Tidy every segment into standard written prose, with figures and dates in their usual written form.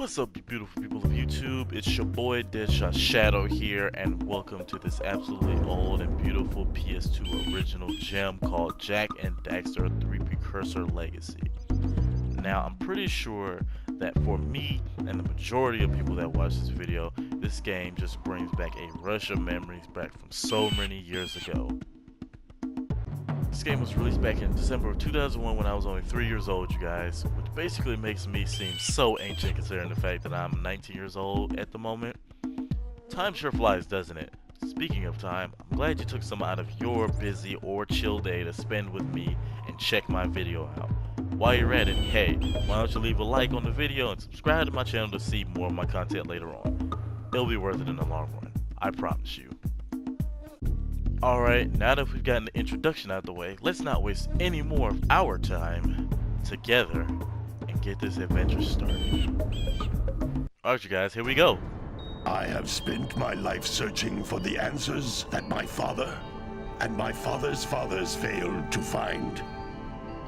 What's up, you beautiful people of YouTube? It's your boy Deadshot Shadow here, and welcome to this absolutely old and beautiful PS2 original gem called Jak and Daxter 3 Precursor Legacy. Now, I'm pretty sure that for me and the majority of people that watch this video, this game just brings back a rush of memories back from so many years ago. This game was released back in December of 2001 when I was only 3 years old, you guys, which basically makes me seem so ancient considering the fact that I'm 19 years old at the moment. Time sure flies, doesn't it? Speaking of time, I'm glad you took some out of your busy or chill day to spend with me and check my video out. While you're at it, hey, why don't you leave a like on the video and subscribe to my channel to see more of my content later on. It'll be worth it in the long run, I promise you. Alright, now that we've gotten the introduction out of the way, let's not waste any more of our time together and get this adventure started. Alright, you guys, here we go. I have spent my life searching for the answers that my father and my father's fathers failed to find.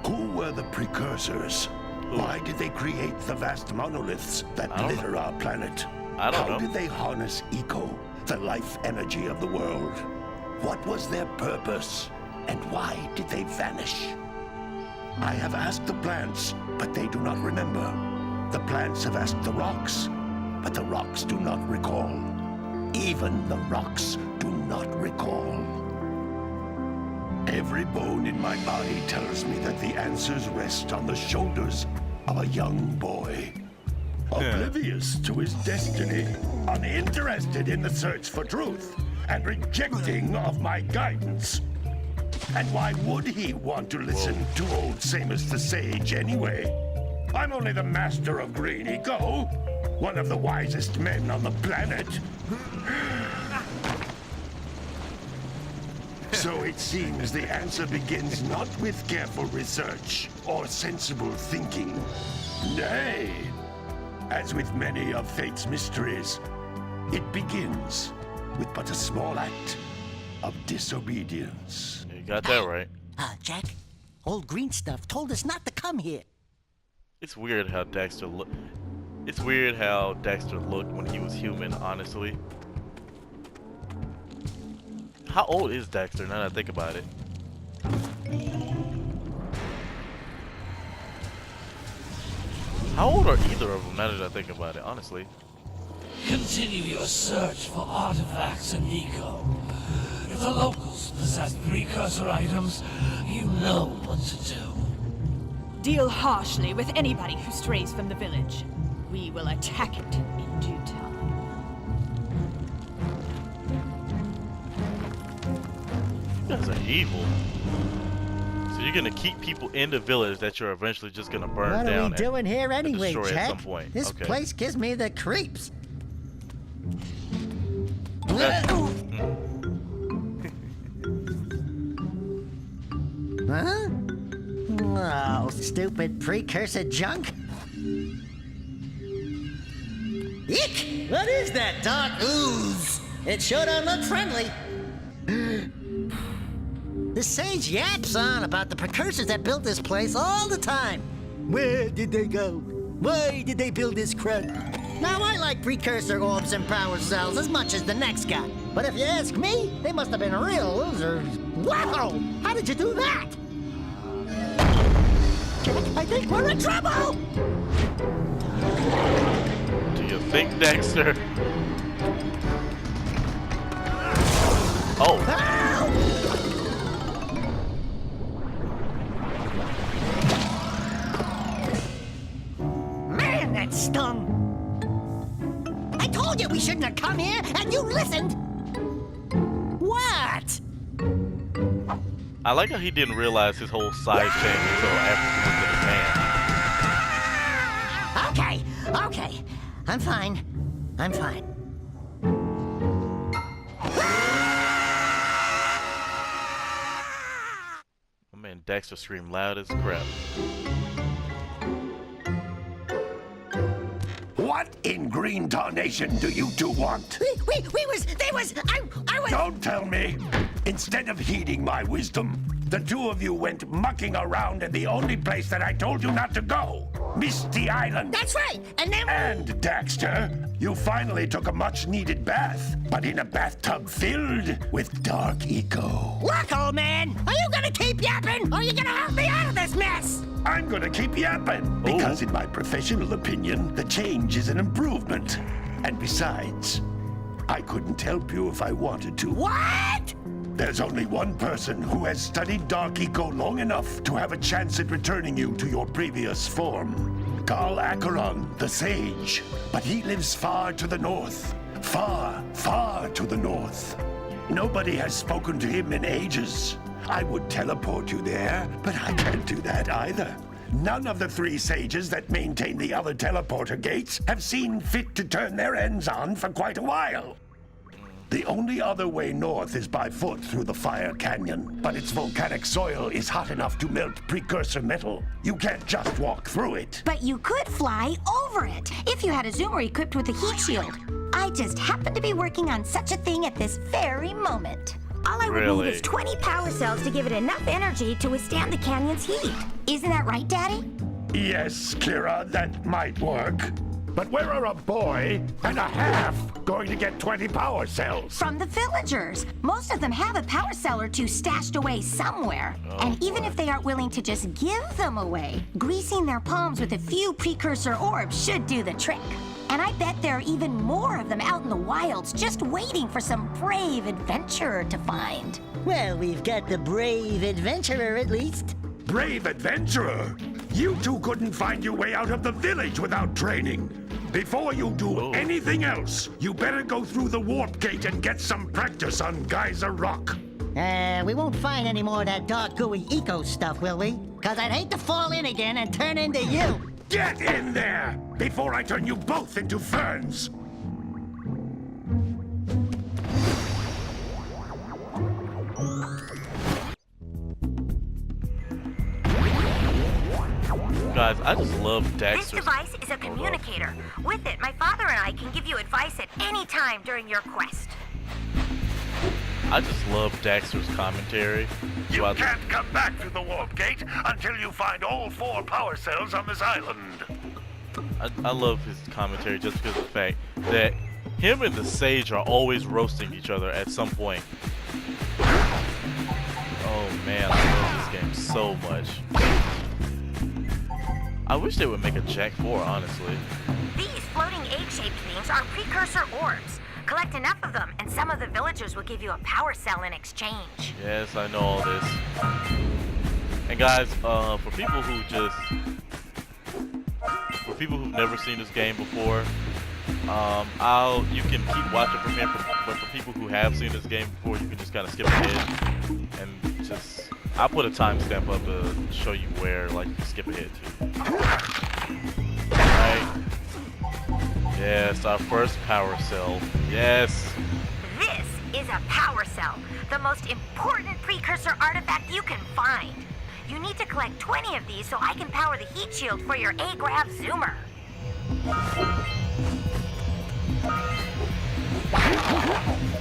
Who were the Precursors? Why did they create the vast monoliths that litter our planet? How did they harness eco, the life energy of the world? What was their purpose, and why did they vanish? I have asked the plants, but they do not remember. The plants have asked the rocks, but the rocks do not recall. Even the rocks do not recall. Every bone in my body tells me that the answers rest on the shoulders of a young boy. Oblivious to his destiny, uninterested in the search for truth, and rejecting of my guidance. And why would he want to listen to old Samus the Sage anyway? I'm only the master of green eco, one of the wisest men on the planet. So it seems the answer begins not with careful research or sensible thinking. Nay, as with many of fate's mysteries, it begins with but a small act of disobedience. You got that right. Jak, old green stuff told us not to come here. It's weird how Daxter looked. It's weird how Daxter looked when he was human, honestly. How old is Daxter now that I think about it? How old are either of them now that I think about it, honestly? Continue your search for artifacts and eco. If the locals possess precursor items, you know what to do. Deal harshly with anybody who strays from the village. We will attack it in due time. You guys are evil. So you're gonna keep people in the village that you're eventually just gonna burn down. What are we doing here anyway, destroy Jak? at some point. This Okay. place gives me the creeps. Huh? Oh, stupid precursor junk. Eek! What is that dark ooze? It sure don't look friendly. The sage yaps on about the precursors that built this place all the time. Where did they go? Why did they build this crud? Now, I like precursor orbs and power cells as much as the next guy. But if you ask me, they must have been real losers. Wow! How did you do that? Jak, I think we're in trouble! Do you think, Daxter? Oh. Man, that stung! I told you we shouldn't have come here, and you listened! What? I like how he didn't realize his whole size changed until after he went to the pan. Okay. I'm fine. My man Daxter screamed loud as crap. What in green tarnation do you two want? I was... Don't tell me! Instead of heeding my wisdom, the two of you went mucking around in the only place that I told you not to go. Misty Island. That's right. And then And Daxter, you finally took a much-needed bath, but in a bathtub filled with dark eco. look, old man. Are you gonna keep yapping? Or are you gonna help me out of this mess? I'm gonna keep yapping, because in my professional opinion, the change is an improvement. And besides, I couldn't help you if I wanted to. What? There's only one person who has studied Dark Eco long enough to have a chance at returning you to your previous form. Carl Acheron, the Sage. But he lives far to the north. Far, far to the north. Nobody has spoken to him in ages. I would teleport you there, but I can't do that either. None of the 3 sages that maintain the other teleporter gates have seen fit to turn their ends on for quite a while. The only other way north is by foot through the Fire Canyon, but its volcanic soil is hot enough to melt precursor metal. You can't just walk through it. But you could fly over it if you had a zoomer equipped with a heat shield. I just happen to be working on such a thing at this very moment. All I would need is 20 power cells to give it enough energy to withstand the canyon's heat. Isn't that right, Daddy? Yes, Kira, that might work. But where are a boy and a half going to get 20 power cells? From the villagers. Most of them have a power cell or 2 stashed away somewhere. And even if they aren't willing to just give them away, greasing their palms with a few precursor orbs should do the trick. And I bet there are even more of them out in the wilds just waiting for some brave adventurer to find. Well, we've got the brave adventurer at least. Brave adventurer! You two couldn't find your way out of the village without training. Before you do anything else, you better go through the warp gate and get some practice on Geyser Rock. We won't find any more of that dark gooey eco stuff, will we? Cause I'd hate to fall in again and turn into you. Get in there before I turn you both into ferns. Guys, I just love Daxter. This device is a communicator. With it, my father and I can give you advice at any time during your quest. I just love Daxter's commentary. You can't come back through the warp gate until you find all 4 power cells on this island. I love his commentary just because of the fact that him and the Sage are always roasting each other at some point. Oh man, I love this game so much. I wish they would make a Jak 4, honestly. These floating egg-shaped things are precursor orbs. Collect enough of them, and some of the villagers will give you a power cell in exchange. Yes, I know all this. And guys, for people who've never seen this game before, you can keep watching from here. But for people who have seen this game before, you can just kind of skip ahead and just. I'll put a timestamp up to show you where, like, you can skip ahead to. Right. Yes, our first power cell. Yes. This is a power cell, the most important precursor artifact you can find. You need to collect 20 of these so I can power the heat shield for your A-Grav zoomer.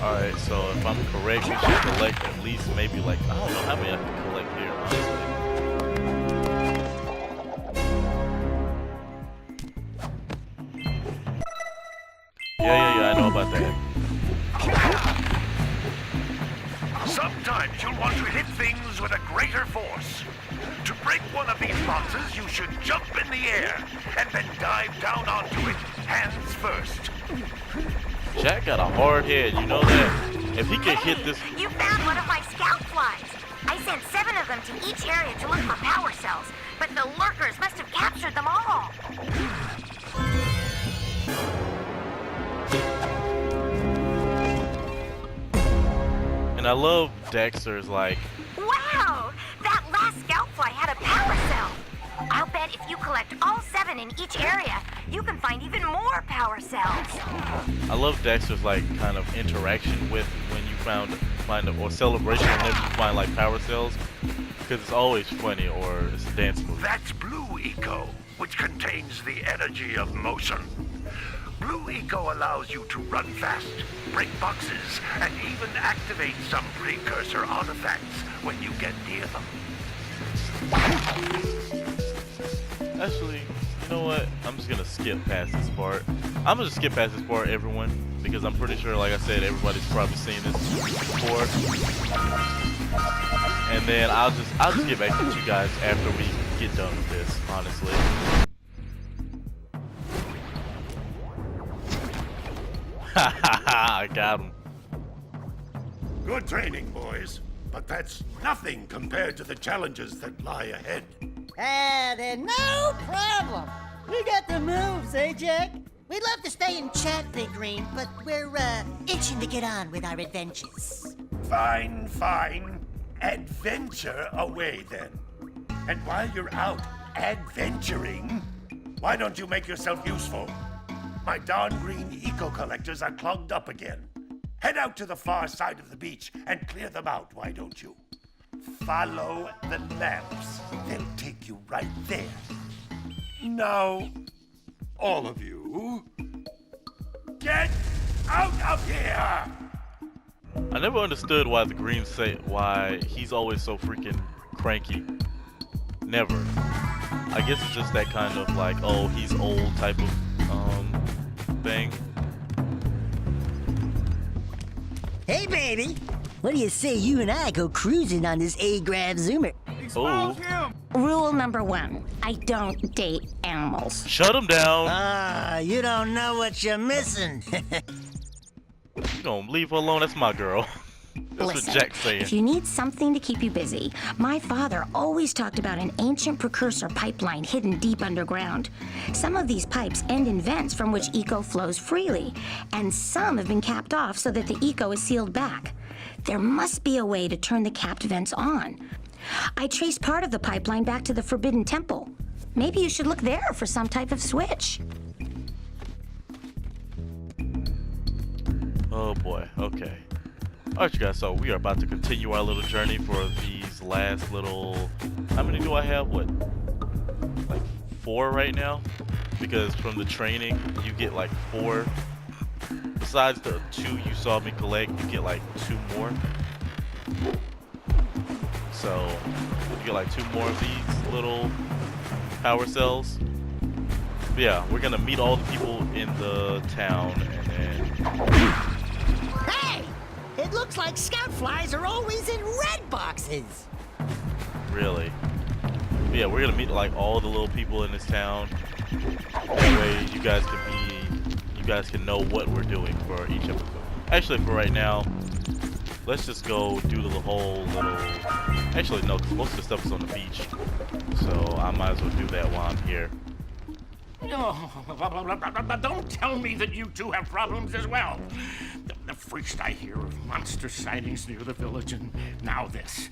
Alright, so if I'm correct, we should collect at least maybe like, I don't know how many I can collect here, honestly. Yeah, I know about that. Sometimes you'll want to hit things with a greater force. To break one of these boxes, you should jump in the air and then dive down onto it, hands first. Jak got a hard head, you know that? If he could hit this... You found one of my scout flies. I sent 7 of them to each area to look for power cells, but the lurkers must have captured them all. And I love Daxter's like... Wow! That last scout fly had a power cell. I'll bet if you collect all 7 in each area, you can find even more power cells. I love Daxter's like kind of interaction with when you find or celebration whenever you find like power cells, because it's always funny or it's a dance move. That's blue eco, which contains the energy of motion. Blue eco allows you to run fast, break boxes, and even activate some precursor artifacts when you get near them. Actually, you know what? I'm just gonna skip past this part. I'm gonna skip past this part, everyone, because I'm pretty sure, like I said, everybody's probably seen this before. And then I'll just get back with you guys after we get done with this, honestly. I got him. Good training, boys. But that's nothing compared to the challenges that lie ahead. Then no problem. We got the moves, eh, Jack? We'd love to stay and chat, Big Green, but we're, itching to get on with our adventures. Fine, fine. Adventure away, then. And while you're out adventuring, why don't you make yourself useful? My darn green eco-collectors are clogged up again. Head out to the far side of the beach and clear them out, why don't you? Follow the lamps. They'll take you right there. Now, all of you, get out of here! I never understood why the Greens say why he's always so freaking cranky. Never. I guess it's just that kind of like, oh, he's old type of thing. Hey, baby. What do you say you and I go cruising on this A-Grav Zoomer? Oh. Rule number 1, I don't date animals. Shut him down. You don't know what you're missing. You don't leave her alone. That's my girl. That's Listen, what Jack's saying. if you need something to keep you busy, my father always talked about an ancient precursor pipeline hidden deep underground. Some of these pipes end in vents from which eco flows freely, and some have been capped off so that the eco is sealed back. There must be a way to turn the capped vents on. I traced part of the pipeline back to the Forbidden Temple. Maybe you should look there for some type of switch. Oh boy, okay. Alright you guys, so we are about to continue our little journey for these last little... How many do I have? What? Like 4 right now? Because from the training, you get like 4. Besides the 2 you saw me collect, you get like 2 more. So, you get like 2 more of these little power cells. But yeah, we're gonna meet all the people in the town and then... Hey! It looks like scout flies are always in red boxes. Really? But yeah, we're gonna meet like all the little people in this town. That way you guys can know what we're doing for each episode. Actually, for right now, let's just go do the whole little... Actually, no, because most of the stuff is on the beach. So I might as well do that while I'm here. Don't tell me that you two have problems as well. The first I hear of monster sightings near the village, and now this.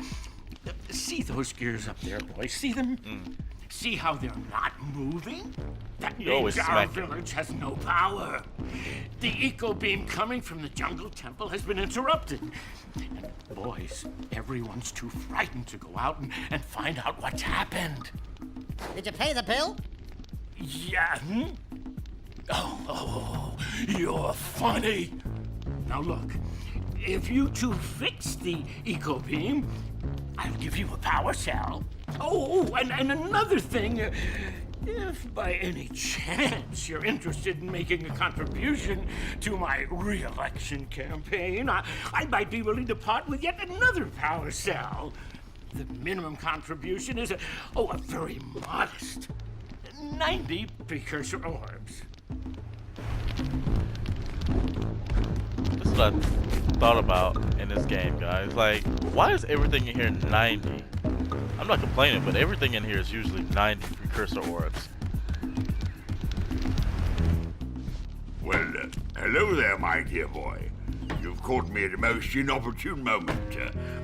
See those gears up there, boys? See them? See how they're not moving? That means our village has no power. The eco beam coming from the jungle temple has been interrupted. And boys, everyone's too frightened to go out and find out what's happened. Did you pay the bill? Yeah. Oh, you're funny. Now look, if you two fix the eco beam, I'll give you a power cell. Oh, and another thing, if by any chance you're interested in making a contribution to my re-election campaign, I might be willing to part with yet another power cell. The minimum contribution is a very modest 90 precursor orbs. That's what I thought about in this game, guys. Like, why is everything in here 90? I'm not complaining, but everything in here is usually 90 precursor orbs. Well, hello there, my dear boy. You've caught me at a most inopportune moment.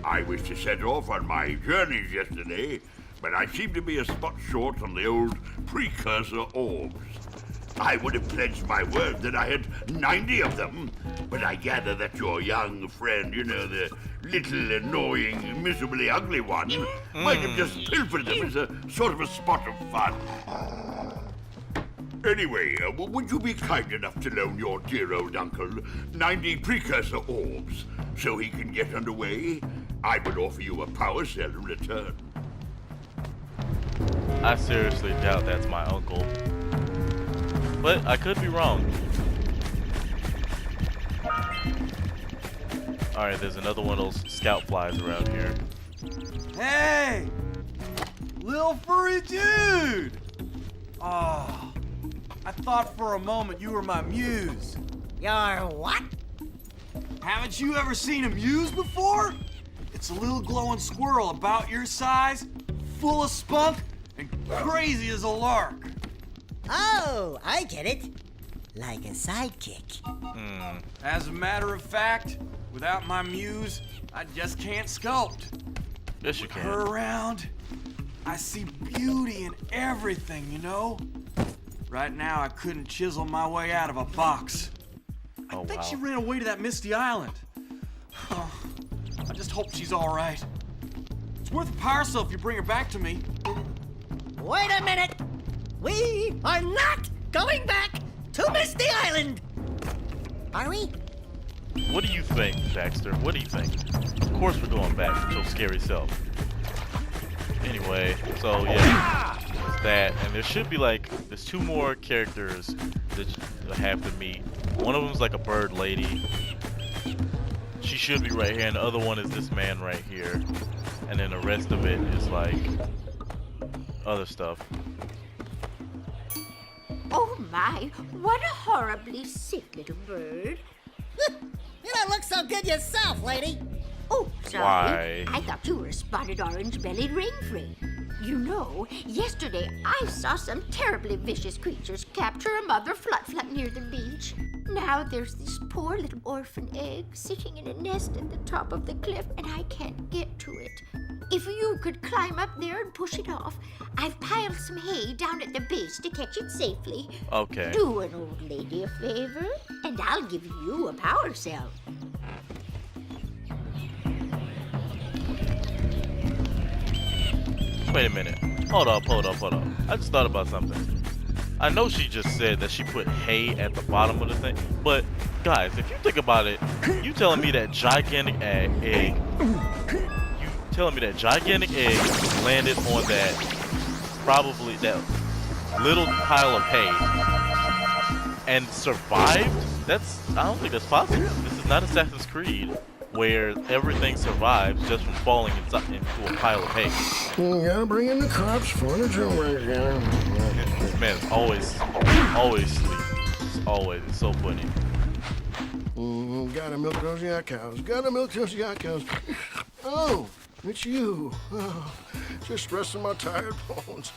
I was to set off on my journeys yesterday, but I seem to be a spot short on the old precursor orbs. I would have pledged my word that I had 90 of them, but I gather that your young friend, you know, the little annoying, miserably ugly one, might have just pilfered them as a sort of a spot of fun. Anyway, would you be kind enough to loan your dear old uncle 90 precursor orbs so he can get underway? I would offer you a power cell in return. I seriously doubt that's my uncle. but I could be wrong. Alright, there's another one of those scout flies around here. Hey! Little furry dude! Oh, I thought for a moment you were my muse. Your what? Haven't you ever seen a muse before? It's a little glowing squirrel about your size, full of spunk, and crazy as a lark. Oh, I get it. Like a sidekick. As a matter of fact, without my muse, I just can't sculpt. Yes, you can. Her around, I see beauty in everything, you know? Right now, I couldn't chisel my way out of a box. I think she ran away to that misty island. Oh, I just hope she's all right. It's worth a power cell if you bring her back to me. Wait a minute. We are not going back to Misty Island. Are we? What do you think, Daxter? What do you think? Of course we're going back to your scary self. Anyway, so yeah, there's that. And there should be like, there's two more characters that you have to meet. One of them's like a bird lady. She should be right here, and the other one is this man right here. And then the rest of it is like other stuff. Oh my, what a horribly sick little bird. You don't look so good yourself, lady. Oh, sorry. Why? I thought you were a spotted orange-bellied ringfree. You know, yesterday I saw some terribly vicious creatures capture a mother flut-flut near the beach. Now there's this poor little orphan egg sitting in a nest at the top of the cliff, and I can't get to it. If you could climb up there and push it off, I've piled some hay down at the base to catch it safely. Okay. Do an old lady a favor, and I'll give you a power cell. Wait a minute. Hold up. I just thought about something. I know she just said that she put hay at the bottom of the thing, but guys, if you think about it, you telling me that gigantic egg landed on that, probably that little pile of hay and survived? I don't think that's possible. This is not Assassin's Creed, where everything survives just from falling into a pile of hay. You gotta bring in the cops for the generator. This man is always sleep. Just always. It's so funny. Gotta milk those yak cows. Oh, it's you. Oh, just resting my tired bones.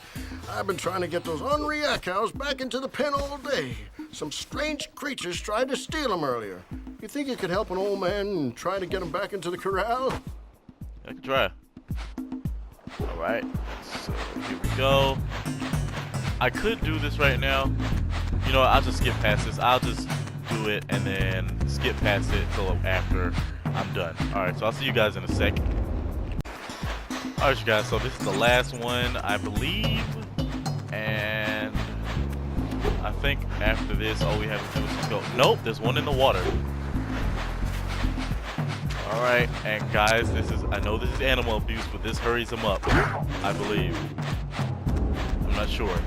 I've been trying to get those ornery yak cows back into the pen all day. Some strange creatures tried to steal them earlier. You think you could help an old man and try to get him back into the corral? I can try. Alright, so here we go. I could do this right now. You know what, I'll just skip past this. I'll just do it and then skip past it till after I'm done. Alright, so I'll see you guys in a second. Alright, you guys, so this is the last one, I believe. And I think after this, all we have to do is just go. Nope, there's one in the water. Alright, and guys, I know this is animal abuse, but this hurries them up, I believe. I'm not sure.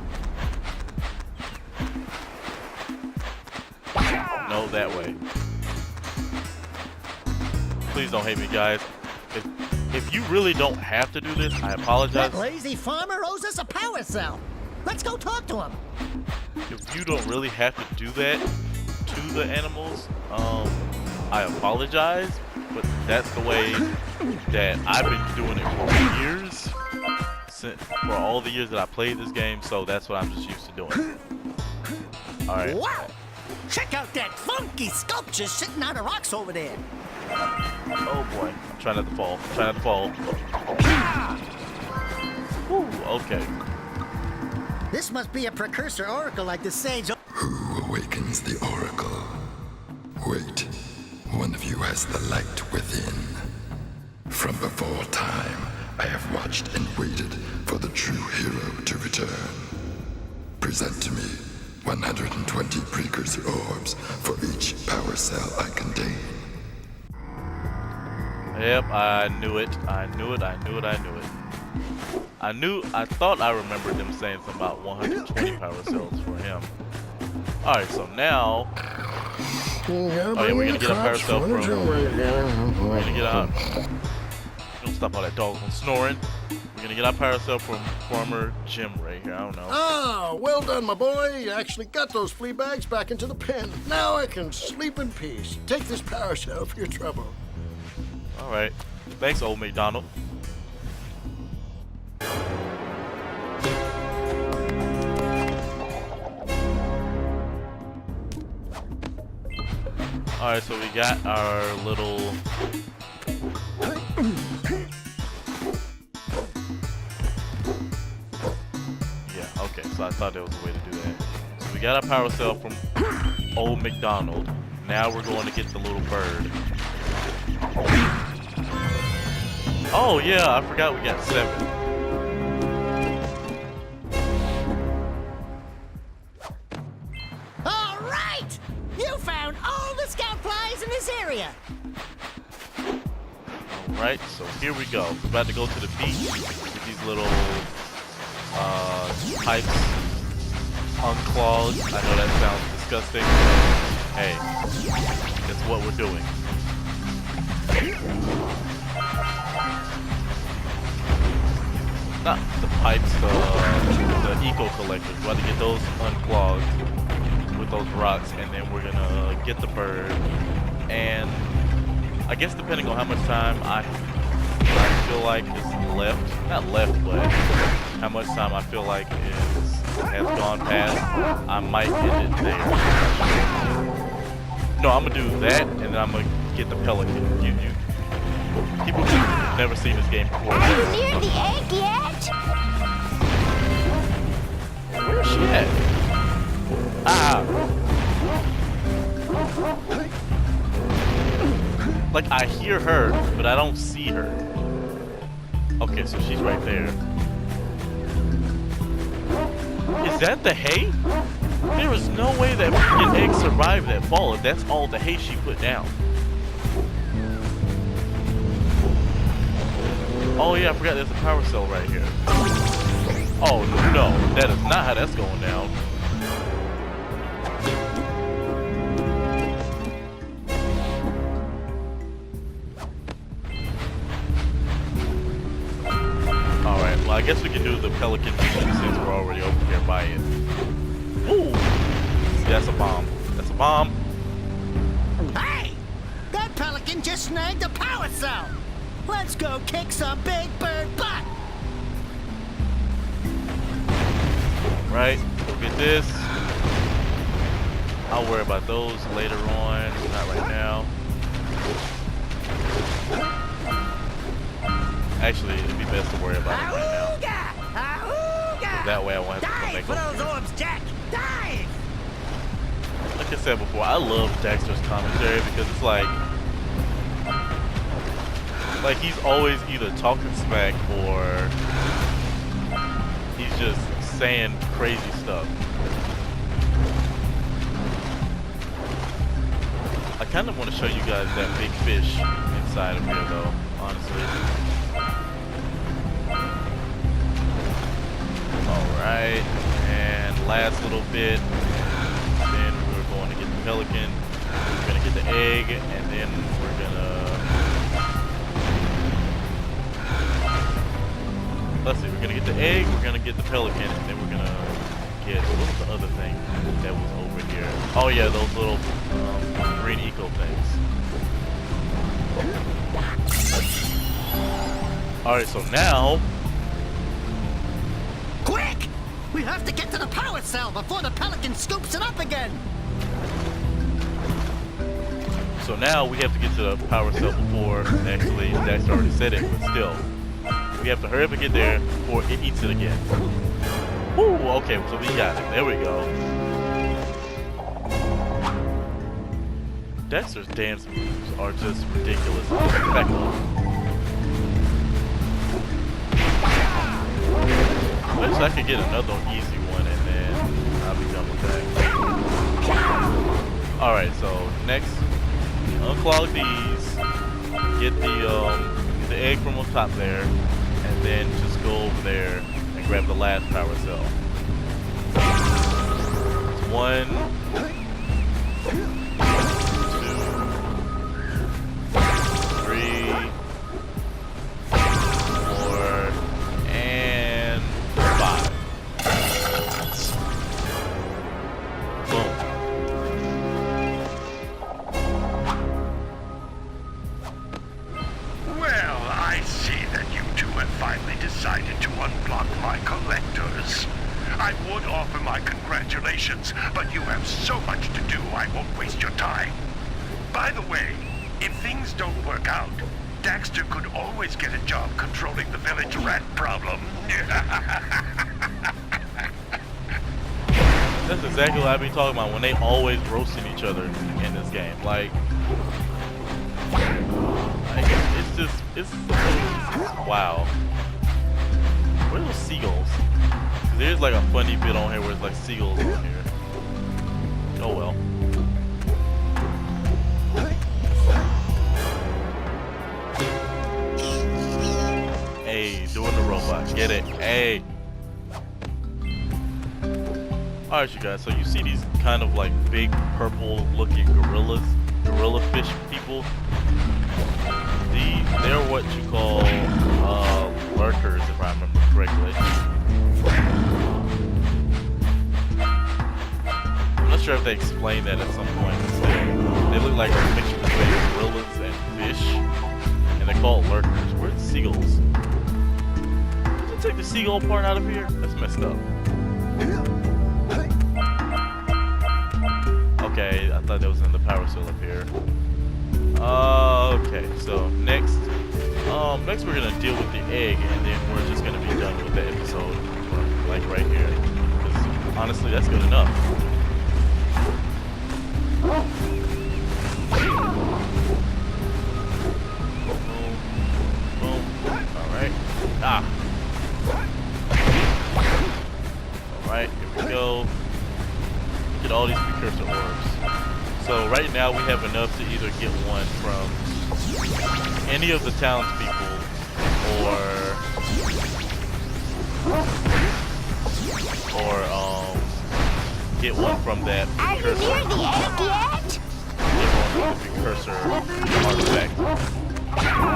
No, that way. Please don't hate me, guys. If you really don't have to do this, I apologize. That lazy farmer owes us a power cell. Let's go talk to him. If you don't really have to do that to the animals, I apologize, but that's the way that I've been doing it for years, for all the years that I played this game, so that's what I'm just used to doing. Alright. Wow! Check out that funky sculpture sitting on the rocks over there. Oh boy. Try not to fall. Woo, okay. This must be a precursor oracle like the sage. Who awakens the oracle? Wait, one of you has the light within. From before time, I have watched and waited for the true hero to return. Present to me 120 precursor orbs for each power cell I contain. Yep, I knew it. I thought I remembered them saying something about 120 power cells for him. Alright, so now... Oh yeah, we're gonna get a power cell from... We're gonna get out... Don't stop all that dog from snoring. We're gonna get our power cell from former Jim right here. I don't know. Ah, well done, my boy. You actually got those flea bags back into the pen. Now I can sleep in peace. Take this power cell for your trouble. Alright. Thanks, old McDonald. Alright, so we got our little... Yeah, okay, so I thought there was a way to do that. So we got our power cell from old McDonald. Now we're going to get the little bird. Oh yeah, I forgot we got 7. All right! You found all the scout flies in this area. Alright, so here we go. We're about to go to the beach with these little pipes unclogged. I know that sounds disgusting. Hey, that's what we're doing. Not the pipes, the eco collectors. We're about to get those unclogged with those rocks, and then we're gonna get the bird. And I guess depending on how much time I feel like is left, not left, but how much time I feel like has gone past, I might end it there. No, I'm gonna do that, and then I'm gonna get the pelican. People who've never seen this game before. Are you near the egg yet? Where's she at? Ah! Like, I hear her, but I don't see her. Okay, so she's right there. Is that the hay? There is no way that freaking egg survived that fall if that's all the hay she put down. Oh yeah, I forgot there's a power cell right here. Oh no, that is not how that's going down. Alright, well I guess we can do the pelican since we're already over here by it. Ooh! That's a bomb. That's a bomb. Hey! That pelican just snagged a power cell! Let's go kick some big bird butt! Right, go get this. I'll worry about those later on, not right now. Actually, it'd be best to worry about it right now. That way I won't have to come back over those here. orbs, Jack! Dive! Like I said before, I love Daxter's commentary because it's like he's always either talking smack or he's just saying crazy stuff. I kind of want to show you guys that big fish inside of here though, honestly. Alright, and last little bit, then we're going to get the pelican, we're going to get the egg, and then we're going to... Let's see, we're gonna get the egg, we're gonna get the pelican, and then we're gonna get, what was the other thing that was over here? Oh yeah, those little green eco things. Alright, so now... Quick! We have to get to the power cell before the pelican scoops it up again! So now we have to get to the power cell before, actually, Dax already said it, but still. We have to hurry up and get there before it eats it again. Woo! Okay, so we got it. There we go. Daxter's dance moves are just ridiculous. Back up. I wish I could get another easy one and then I'll be done with that. Alright, so next, unclog these. Get the egg from on top there. And then just go over there and grab the last power cell. 1, 2, 3, 4, and 5. Boom. Well, I see that you two have finally decided to unblock my collectors. I would offer my congratulations, but you have so much to do, I won't waste your time. By the way, if things don't work out, Daxter could always get a job controlling the village rat problem. That's exactly what I've been talking about when they always roasting each other in this game. Like it's just, it's wow. Where are those seagulls? There's like a funny bit on here where it's like seagulls on here. Oh well. Hey, doing the robot. Get it. Hey. Alright, you guys. So you see these kind of like big purple looking gorilla fish people. They're what you call lurkers, if I remember correctly. I'm not sure if they explained that at some point. They look like a mixture between gorillas and fish, and they're called lurkers. Where's the seagulls? Did you take the seagull part out of here? That's messed up. Okay, I thought that was in the power cell up here. Okay, so next we're gonna deal with the egg, and then we're just gonna be done with the episode, like right here. Because honestly, that's good enough. Boom, boom. All right. All right. Here we go. Get all these precursor orbs. So right now we have enough to either get one from any of the townspeople, or get one from that precursor. Are you near the egg yet? Get one from the precursor artifact.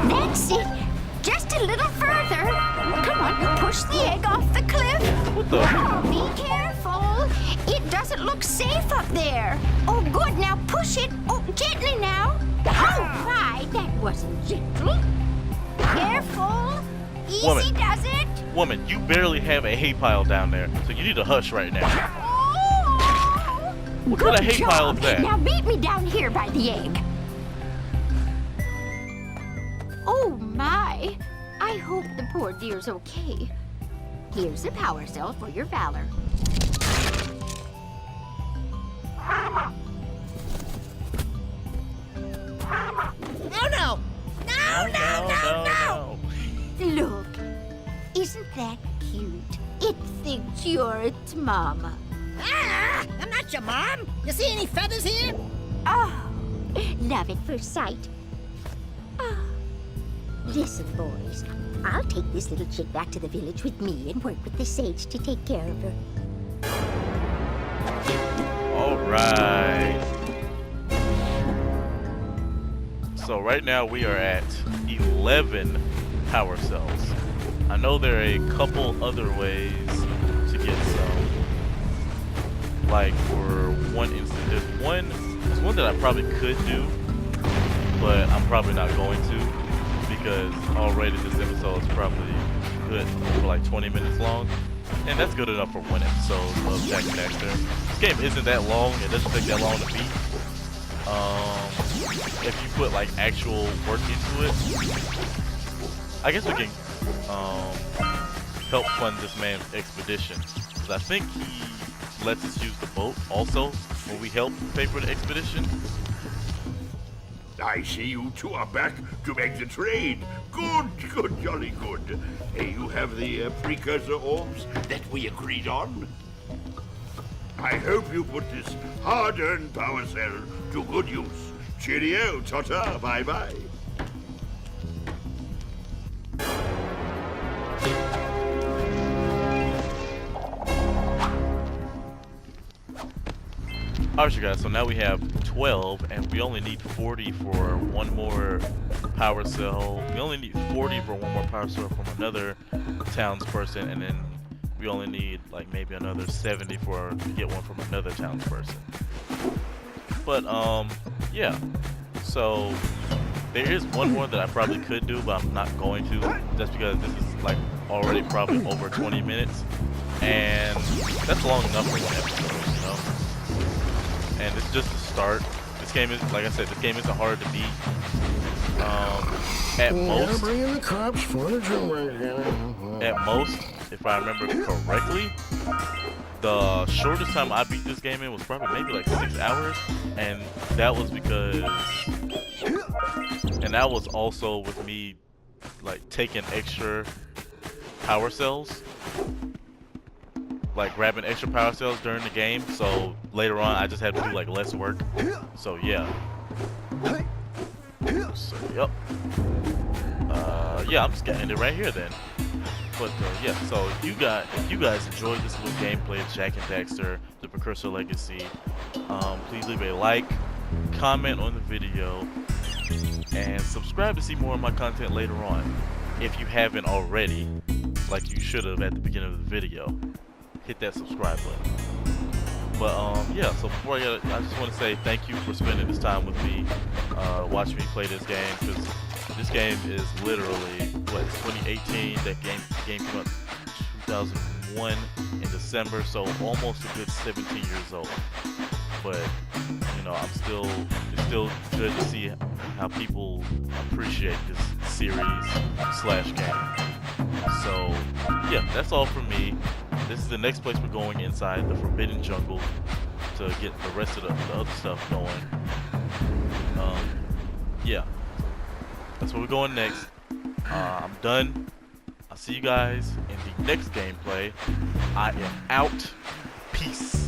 That's it. Just a little further. Come on, push the egg off the cliff. What the? Oh, be careful. It doesn't look safe up there. Oh, good. Now push it. Oh, gently now. Oh, my. That wasn't gentle. Careful. Easy Woman. does it. Woman, you barely have a hay pile down there, so you need to hush right now. Oh, What kind of good hay pile is job. that? Now meet me down here by the egg. Oh, my. I hope the poor dear's okay. Here's a power cell for your valor. Oh no! No, no, no, no! Look, isn't that cute? It thinks you're its mama. Ah! I'm not your mom! You see any feathers here? Oh, love at first sight. Oh. Listen, boys. I'll take this little chick back to the village with me and work with the sage to take care of her. All right. So right now we are at 11 power cells. I know there are a couple other ways to get some. Like for one instance, there's one that I probably could do, but I'm probably not going to, because already this episode is probably good for like 20 minutes long, and that's good enough for one episode of Jak Daxter. This game isn't that long; it doesn't take that long to beat. If you put like actual work into it, I guess we can help fund this man's expedition, because I think he lets us use the boat also when we help pay for the expedition. I see you two are back to make the trade. Good, good, jolly good. Hey, you have the precursor orbs that we agreed on? I hope you put this hard-earned power cell to good use. Cheerio, ta-ta, bye-bye. Alright, you guys, so now we have 12, and we only need 40 for one more power cell. We only need 40 for one more power cell from another townsperson, and then we only need like maybe another 70 to get one from another townsperson. But yeah. So there is one more that I probably could do, but I'm not going to, just because this is like already probably over 20 minutes, and that's long enough for one episode, you know. And it's just the start. This game is, like I said, this game isn't hard to beat. At most, bringing the cops for the at most, if I remember correctly, the shortest time I beat this game in was probably maybe like 6 hours, and that was because, and that was also with me like taking extra power cells, like grabbing extra power cells during the game, so later on I just had to do like less work. So yeah. So yep. Yeah, I'm just gonna end it right here then. But yeah, so if you guys enjoyed this little gameplay of Jak and Daxter, the Precursor Legacy, please leave a like, comment on the video, and subscribe to see more of my content later on. If you haven't already, like you should have at the beginning of the video, hit that subscribe button. But yeah, so before I just want to say thank you for spending this time with me, watching me play this game, because this game is literally, what, it's 2018, that game came out 2001 in December, so almost a good 17 years old. But, you know, it's still good to see how people appreciate this series / game. So, yeah, that's all from me. This is the next place we're going, inside the Forbidden Jungle, to get the rest of the other stuff going. Yeah, that's where we're going next. I'm done. I'll see you guys in the next gameplay. I am out. Peace.